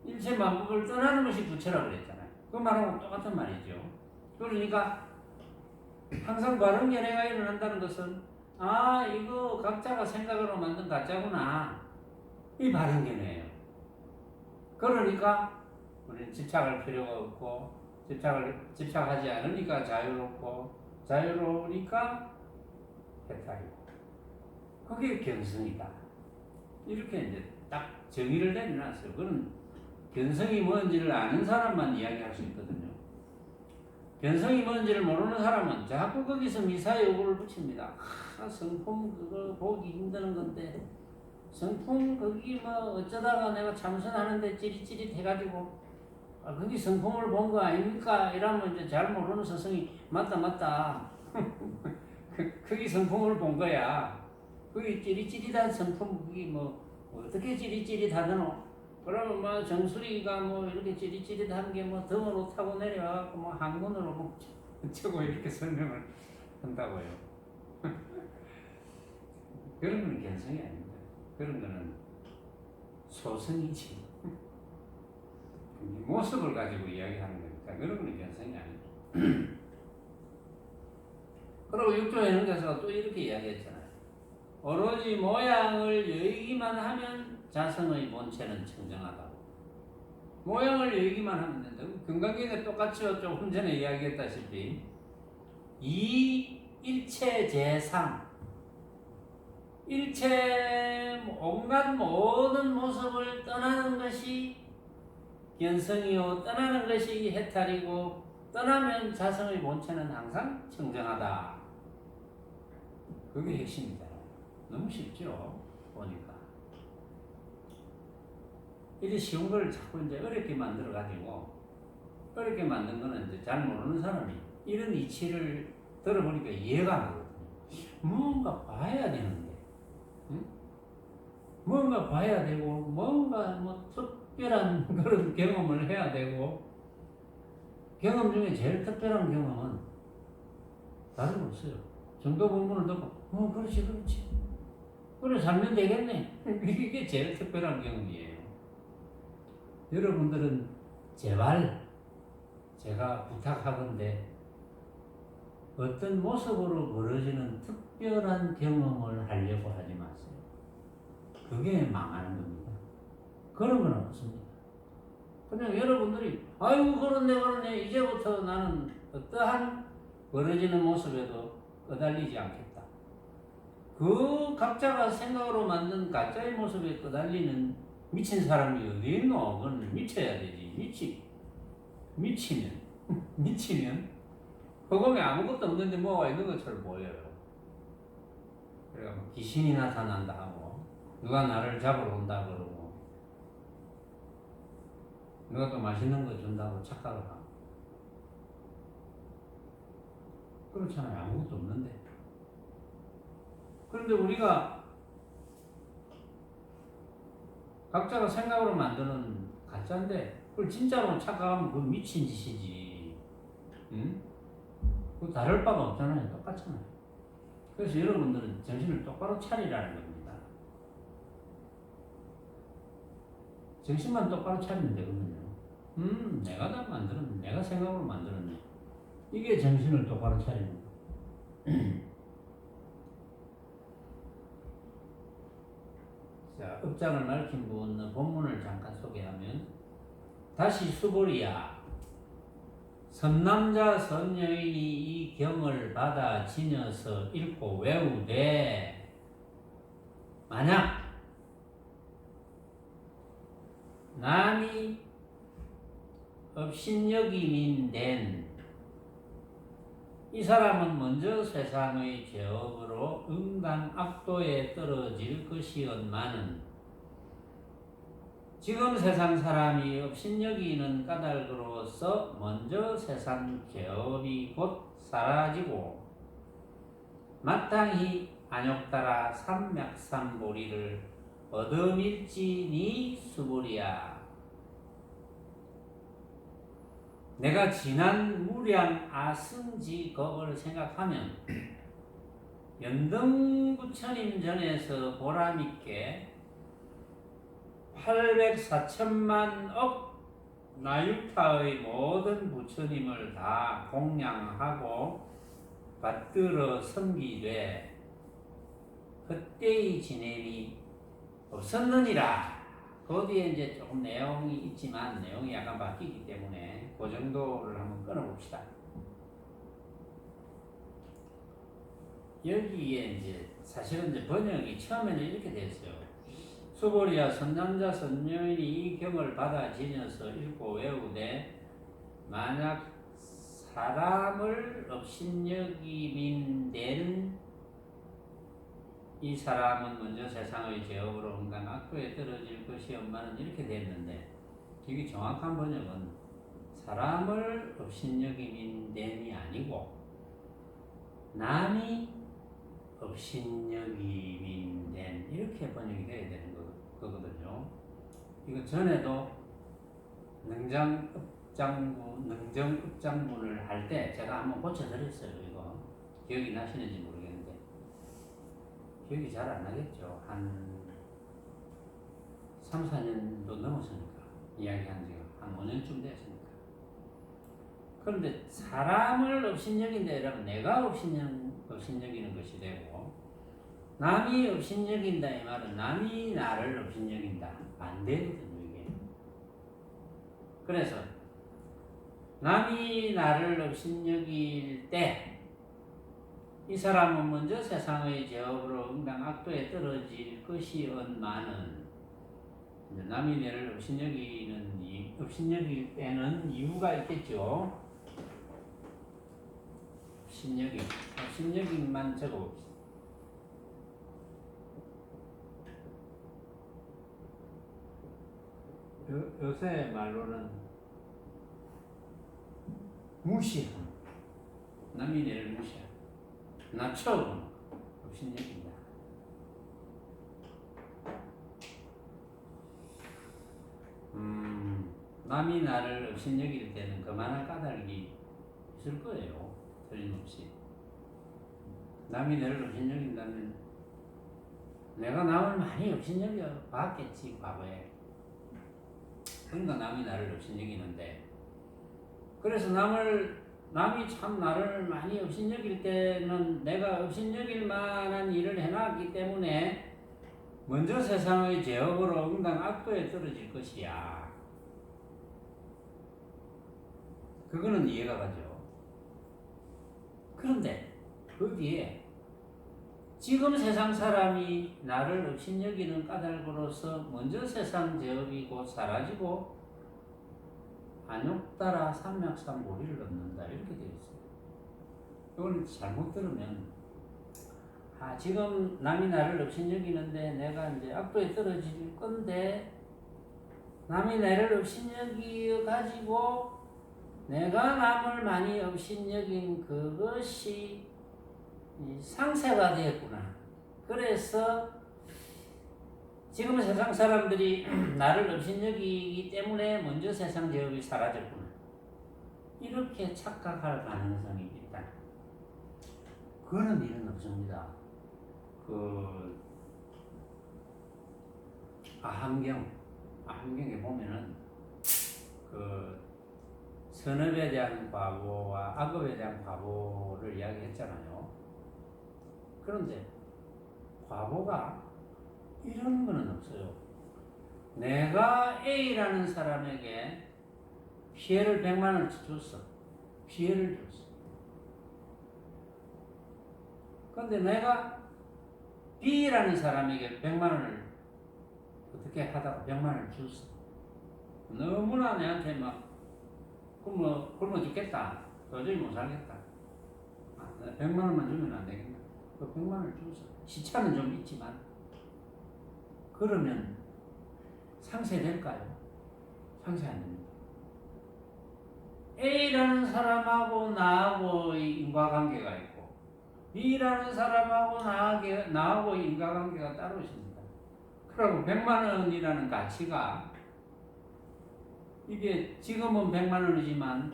일체만법을 떠나는 것이 부처라고 그랬잖아요. 그 말하고 똑같은 말이죠. 그러니까 항상 바른 견해가 일어난다는 것은 이거 각자가 생각으로 만든 가짜구나. 이 바른 견해예요. 그러니까 우리는 집착할 필요가 없고 집착하지 않으니까 자유롭고 자유로우니까 해탈이고 그게 견성이다. 이렇게 이제 딱 정의를 내려놨어요. 그건 견성이 뭔지를 아는 사람만 이야기할 수 있거든요. 견성이 뭔지를 모르는 사람은 자꾸 거기서 미사여구를 붙입니다. 성품 그거 보기 힘드는 건데 성품 거기 어쩌다가 내가 참선하는데 찌릿찌릿 해가지고 거기 성품을 본 거 아닙니까? 이러면 이제 잘 모르는 스승이 맞다 거기 성품을 본 거야. 거기 찌릿찌릿한 성품 그게 어떻게 찌릿찌릿하더노? 그러면 정수리가 이렇게 찌릿찌릿한 게 등으로 타고 내려와갖고 항문으로 어쩌고 이렇게 설명을 한다고요. 그런 건 견성이 아닙니다. 그런 거는 소승이지. 모습을 가지고 이야기하는 거니까 그런 건 견성이 아니죠. 그리고 육조 해능대사가 또 이렇게 이야기했잖아요. 오로지 모양을 여의기만 하면 자성의 본체는 청정하다고. 모양을 여의기만 하면 된다. 건강경에 똑같이 조금 전에 이야기했다시피 이 일체 재상, 일체 온갖 모든 모습을 떠나는 것이 견성이요 떠나는 것이 해탈이고 떠나면 자성의 본체는 항상 청정하다. 그게 핵심이다. 너무 쉽죠? 보니까. 이제 쉬운 걸 자꾸 이제 어렵게 만들어가지고, 어렵게 만든 거는 이제 잘 모르는 사람이 이런 이치를 들어보니까 이해가 안 가거든요. 뭔가 봐야 되는데, 응? 뭔가 봐야 되고, 뭔가 뭐 특별한 그런 경험을 해야 되고, 경험 중에 제일 특별한 경험은 다른 거 없어요. 정도 본문을 듣고, 그렇지, 그렇지. 그래, 살면 되겠네. 이게 제일 특별한 경험이에요. 여러분들은 제발 제가 부탁하건대 어떤 모습으로 벌어지는 특별한 경험을 하려고 하지 마세요. 그게 망하는 겁니다. 그런 건 없습니다. 그냥 여러분들이 아이고 그렇네 이제부터 나는 어떠한 벌어지는 모습에도 끄달리지 않겠다. 그 각자가 생각으로 만든 가짜의 모습에 끄달리는 미친 사람이 어디 있노? 그건 미쳐야 되지. 미치면 미치면 허공에 아무것도 없는데 뭐가 있는 것처럼 보여요. 그래가 뭐 귀신이 나타난다 하고 누가 나를 잡으러 온다 그러고 누가 또 맛있는 거 준다고 착각을 하고 그렇잖아요. 아무것도 없는데. 그런데 우리가 각자가 생각으로 만드는 가짜인데 그걸 진짜로 착각하면 그건 미친 짓이지. 응? 그 다를 바가 없잖아요. 똑같잖아요. 그래서 여러분들은 정신을 똑바로 차리라는 겁니다. 정신만 똑바로 차리면 되거든요. 내가 다 만들었네. 내가 생각으로 만들었네. 이게 정신을 똑바로 차리는 거. 자, 업장을 밝힌 부분은 본문을 잠깐 소개하면 다시 수보리야 선남자 선여인이 이 경을 받아 지녀서 읽고 외우되 만약 남이 업신여김인 된 이 사람은 먼저 세상의 죄업으로 응당악도에 떨어질 것이었마는 지금 세상 사람이 업신여기는 까닭으로서 먼저 세상 죄업이 곧 사라지고 마땅히 안욕따라 삼맥삼보리를 얻음일지니 수보리야. 내가 지난 무량 아승지겁을 생각하면 연등부처님 전에서 보람있게 804천만억 나유타의 모든 부처님을 다 공양하고 받들어 섬기되 그때의 지냄이 없었느니라. 거기에 이제 조금 내용이 있지만 내용이 약간 바뀌기 때문에 그 정도를 한번 끊어봅시다. 여기에 이제 사실은 이제 번역이 처음에는 이렇게 됐어요. 수보리야 선남자 선여인이 이 경을 받아 지녀서 읽고 외우되 만약 사람을 업신여김인 데는 이 사람은 먼저 세상의 죄업으로 응당 악도에 떨어질 것이었마는 이렇게 됐는데 이게 정확한 번역은 사람을 업신여김인 됨이 아니고 남이 업신여김인 됨 이렇게 번역이 돼야 되는 거거든요. 이거 전에도 능정읍장문을 할 때 제가 한번 고쳐드렸어요. 이거 기억이 나시는지 모르겠는데 기억이 잘 안 나겠죠. 한 3, 4년도 넘었으니까 이야기한 지가 한 5년쯤 됐으니까. 그런데 사람을 업신여긴다 이러면 내가 업신여기는 것이 되고 남이 업신여긴다 이 말은 남이 나를 업신여긴다 안 되거든요. 이게. 그래서 남이 나를 업신여길 때 이 사람은 먼저 세상의 죄업으로 응당 악도에 떨어질 것이었마는 남이 나를 업신여길 때는 이유가 있겠죠. 업신여김만 적어봅시다. 요새 말로는 무시함. 남이 나를 무시함. 낮춰 업신여긴다. 남이 나를 업신여길 때는 그만한 까닭이 있을 거예요. 틀림없이. 남이 나를 업신여긴다면 내가 남을 많이 업신여겨 봤겠지, 과거에. 그러니까 남이 나를 업신여기는데, 그래서 남이 참 나를 많이 업신여길 때는 내가 업신여길 만한 일을 해놨기 때문에 먼저 세상의 제업으로 응당 악도에 떨어질 것이야. 그거는 이해가 가죠. 그런데 그 뒤에 지금 세상 사람이 나를 업신여기는 까닭으로서 먼저 세상 제업이 곧 사라지고 안욕 따라 삼맥삼고리를 얻는다, 이렇게 되어 있어요. 이걸 잘못 들으면 지금 남이 나를 업신여기는데 내가 이제 악도에 떨어질 건데, 남이 나를 업신여기 가지고 내가 남을 많이 업신여긴 그것이 상세가 되었구나. 그래서 지금 세상 사람들이 나를 업신여기기 때문에 먼저 세상 제업이 사라졌구나, 이렇게 착각할 가능성이 있다. 그런 일은 없습니다. 아함경에 보면은 선업에 대한 과보와 악업에 대한 과보를 이야기했잖아요. 그런데 과보가 이런 거는 없어요. 내가 A라는 사람에게 피해를 100만 원을 줬어. 피해를 줬어. 그런데 내가 B라는 사람에게 100만 원을 어떻게 하다가 100만 원을 줬어. 너무나 내한테 막 굶어 죽겠다. 도저히 못 살겠다. 100만 원만 주면 안 되겠나? 그 100만 원을 줬어. 시차는 좀 있지만. 그러면 상쇄될까요? 상쇄 안 됩니다. A라는 사람하고 나하고의 인과관계가 있고, B라는 사람하고 나하고의 인과관계가 따로 있습니다. 그리고 100만 원이라는 가치가, 이게 지금은 100만 원이지만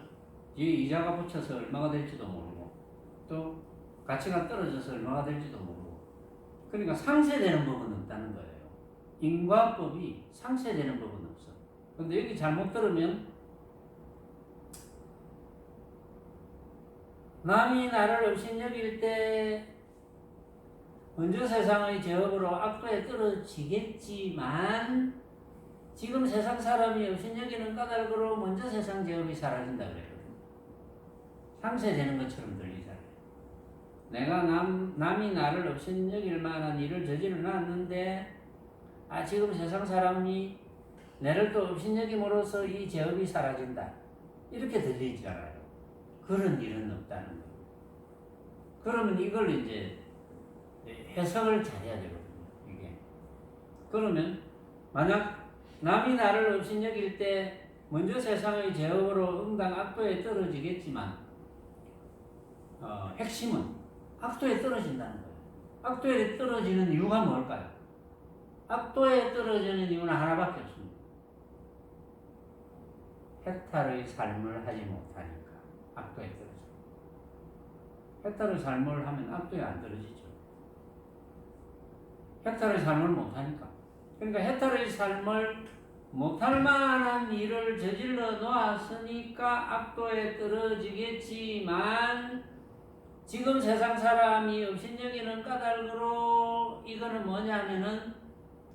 뒤에 이자가 붙여서 얼마가 될지도 모르고, 또 가치가 떨어져서 얼마가 될지도 모르고, 그러니까 상쇄되는 법은 없다는 거예요. 인과법이 상쇄되는 법은 없어. 근데 여기 잘못 들으면 남이 나를 업신여길 때 먼저 세상의 제업으로 악도에 떨어지겠지만 지금 세상 사람이 업신여기는 까닭으로 먼저 세상 제업이 사라진다 그랬거든요. 상쇄되는 것처럼 들리잖아요. 내가 남이 나를 업신여길 만한 일을 저질러 놨는데 지금 세상 사람이 내를 또 업신여김으로써 이 제업이 사라진다, 이렇게 들리잖아요. 그런 일은 없다는 거예요. 그러면 이걸 이제 해석을 잘해야 되거든요. 이게. 그러면 만약 남이 나를 업신여길 때 먼저 세상의 제업으로 응당 악도에 떨어지겠지만 핵심은 악도에 떨어진다는 거예요. 악도에 떨어지는 이유가 뭘까요? 악도에 떨어지는 이유는 하나밖에 없습니다. 해탈의 삶을 하지 못하니까 악도에 떨어져요. 해탈의 삶을 하면 악도에 안 떨어지죠. 해탈의 삶을 못하니까. 그러니까 해탈의 삶을 못할 만한 일을 저질러 놓았으니까 악도에 떨어지겠지만, 지금 세상 사람이 업신여기는 까닭으로 이거는 뭐냐면은,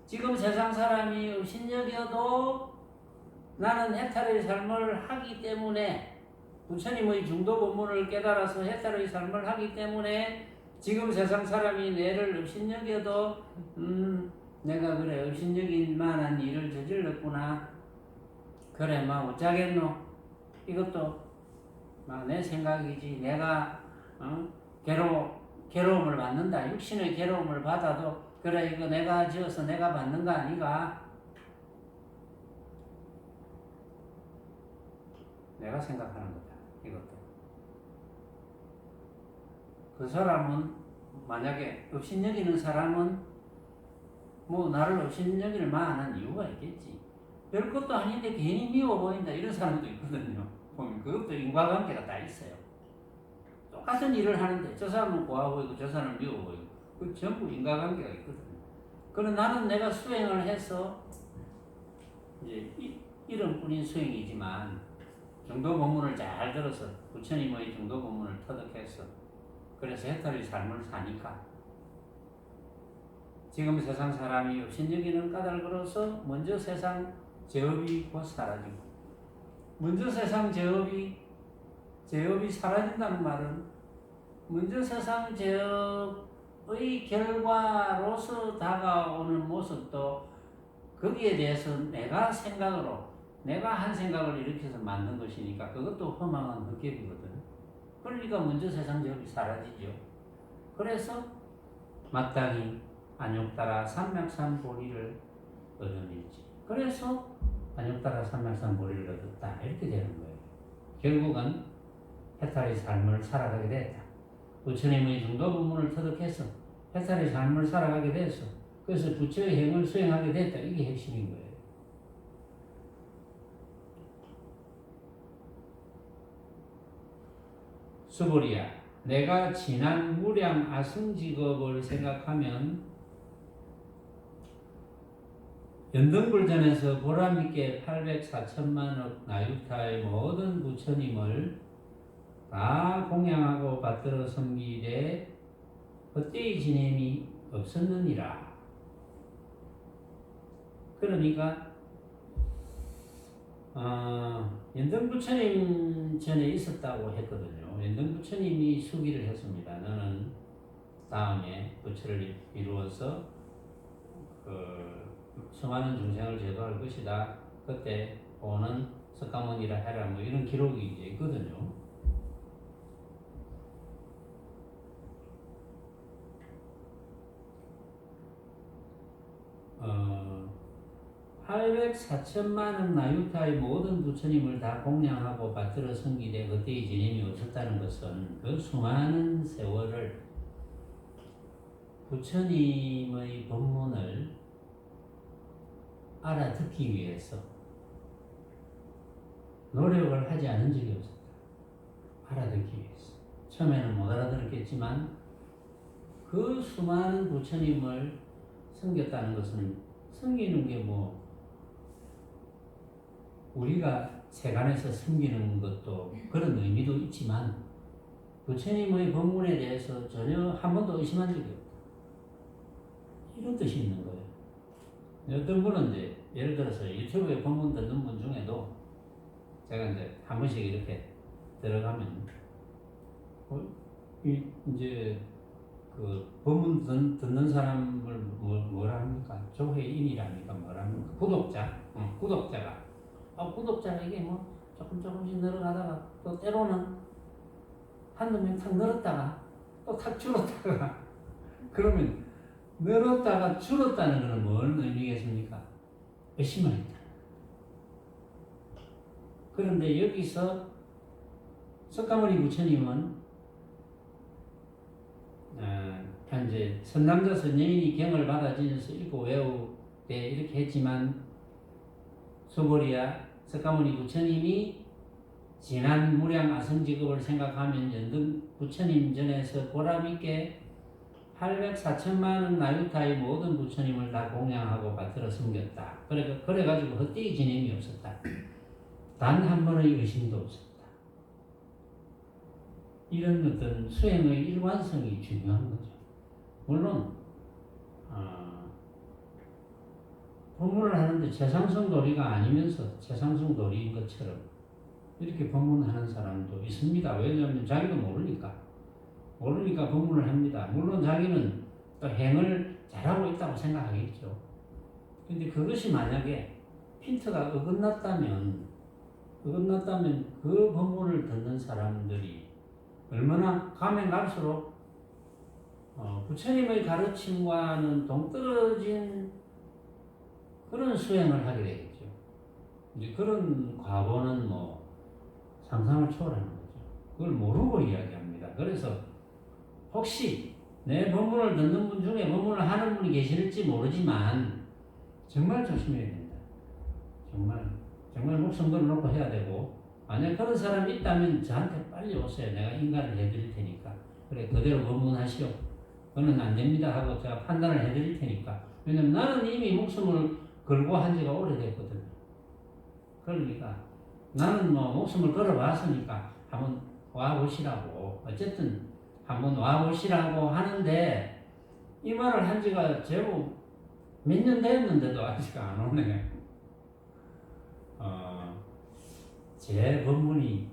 지금 세상 사람이 업신여겨도 나는 해탈의 삶을 하기 때문에, 부처님의 중도 본문을 깨달아서 해탈의 삶을 하기 때문에 지금 세상 사람이 내를 업신여겨도 내가 그래 업신여길 만한 일을 저질렀구나, 그래 막 어쩌겠노, 이것도 막 내 생각이지, 내가 괴로움을 받는다, 육신의 괴로움을 받아도 그래 이거 내가 지어서 내가 받는 거 아니가, 내가 생각하는 거다, 이것도. 그 사람은 만약에 업신여기는 사람은 뭐 나를 업신여길 만한 이유가 있겠지. 별것도 아닌데 괜히 미워 보인다 이런 사람도 있거든요. 보면 그것도 인과관계가 다 있어요. 똑같은 일을 하는데 저 사람은 고와 보이고 저 사람은 미워 보이고 그 전부 인과관계가 있거든요. 그럼 나는 내가 수행을 해서 이제 이름뿐인 수행이지만 중도 법문을 잘 들어서 부처님의 중도 법문을 터득해서 그래서 해탈의 삶을 사니까 지금 세상 사람이 업신여기는 까닭으로서 먼저 세상 제업이 곧 사라지고 먼저 세상 제업이 사라진다는 말은 먼저 세상 제업의 결과로서 다가오는 모습도 거기에 대해서 내가 한 생각을 일으켜서 만든 것이니까 그것도 허망한 헛개비거든. 그러니까 먼저 세상 제업이 사라지죠. 그래서 마땅히 안욕따라 삼맥삼보리를 얻어냈지. 그래서 안욕따라 삼맥삼보리를 얻었다 이렇게 되는 거예요. 결국은 해탈의 삶을 살아가게 됐다. 부처님의 중도 법문을 터득해서 해탈의 삶을 살아가게 됐어. 그래서 부처의 행을 수행하게 됐다. 이게 핵심인 거예요. 수보리야, 내가 지난 무량 아승직업을 생각하면 연등불전에서 보람있게 800~4천만억 나유타의 모든 부처님을 다 공양하고 받들어 섬기되 헛되이 지냄이 없었느니라. 그러니까 연등부처님 전에 있었다고 했거든요. 연등부처님이 수기를 했습니다. 너는 다음에 부처를 이루어서 수많은 중생을 제도할 것이다. 그때 오는 석가모니라 해라. 뭐 이런 기록이 이제 있거든요. 800~4천만억 나유타의 모든 부처님을 다 공양하고 받들어 섬기되 그때의 지념이 없었다는 것은 그 수많은 세월을 부처님의 법문을 알아듣기 위해서 노력을 하지 않은 적이 없었다. 알아듣기 위해서. 처음에는 못 알아들었겠지만 그 수많은 부처님을 섬겼다는 것은 섬기는 게 뭐 우리가 세간에서 섬기는 것도 그런 의미도 있지만 부처님의 법문에 대해서 전혀 한 번도 의심한 적이 없다. 이런 뜻이 있는 거예요. 어떤 분은 이제 예를 들어서 유튜브에 법문 듣는 분 중에도 제가 이제 한 번씩 이렇게 들어가면 이제 그 법문 듣는 사람을 뭐라 합니까? 조회인이랍니까? 뭐라 합니까? 구독자가 구독자가 이게 뭐 조금씩 늘어가다가 또 때로는 한두 명 탁 늘었다가 또 탁 줄었다가 그러면 늘었다가 줄었다는 것은 뭔 의미겠습니까? 의심을 했다. 그런데 여기서 석가모니 부처님은 현재 선남자 선녀인이 경을 받아지면서 읽고 외우되 이렇게 했지만 수보리야 석가모니 부처님이 지난 무량 아성직업을 생각하면 연등 부처님 전에서 보람있게 800~4천만억 나유타의 모든 부처님을 다 공양하고 받들어 섬겼다. 그래가지고 헛되이 지냄이 없었다. 단 한 번의 의심도 없었다. 이런 어떤 수행의 일관성이 중요한 거죠. 물론 법문을 하는데 최상승 도리가 아니면서 최상승 도리인 것처럼 이렇게 법문하는 사람도 있습니다. 왜냐하면 자기도 모르니까 법문을 합니다. 물론 자기는 또 행을 잘하고 있다고 생각하겠죠. 근데 그것이 만약에 핀트가 어긋났다면 그 법문을 듣는 사람들이 얼마나 가면 갈수록 부처님의 가르침과는 동떨어진 그런 수행을 하게 되겠죠. 이제 그런 과보는 뭐 상상을 초월하는 거죠. 그걸 모르고 이야기합니다. 그래서 혹시 내 법문을 듣는 분 중에 법문을 하는 분이 계실지 모르지만 정말 조심해야 된다. 정말 목숨 걸어놓고 해야 되고, 만약 그런 사람이 있다면 저한테 빨리 오세요. 내가 인가를 해드릴 테니까. 그래, 그대로 법문하시오. 그거는 안 됩니다 하고 제가 판단을 해드릴 테니까. 왜냐면 나는 이미 목숨을 걸고 한 지가 오래됐거든. 그러니까 나는 뭐 목숨을 걸어봤으니까 한번 와보시라고. 어쨌든 한번 와보시라고 하는데, 이 말을 한 지가 제법 몇 년 됐는데도 아직 안 오네. 제 법문이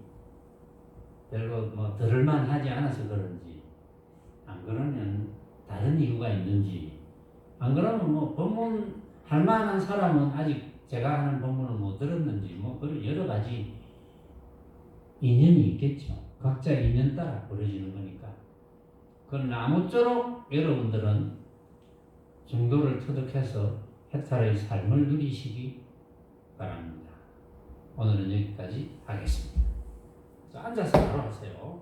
별로 뭐 들을만 하지 않아서 그런지, 안 그러면 다른 이유가 있는지, 안 그러면 뭐 법문 할 만한 사람은 아직 제가 하는 법문을 못 들었는지, 뭐 그런 여러 가지 인연이 있겠죠. 각자 인연 따라 벌어지는 거니까. 그러나 아무쪼록 여러분들은 정도를 터득해서 해탈의 삶을 누리시기 바랍니다. 오늘은 여기까지 하겠습니다. 자, 앉아서 바로 하세요.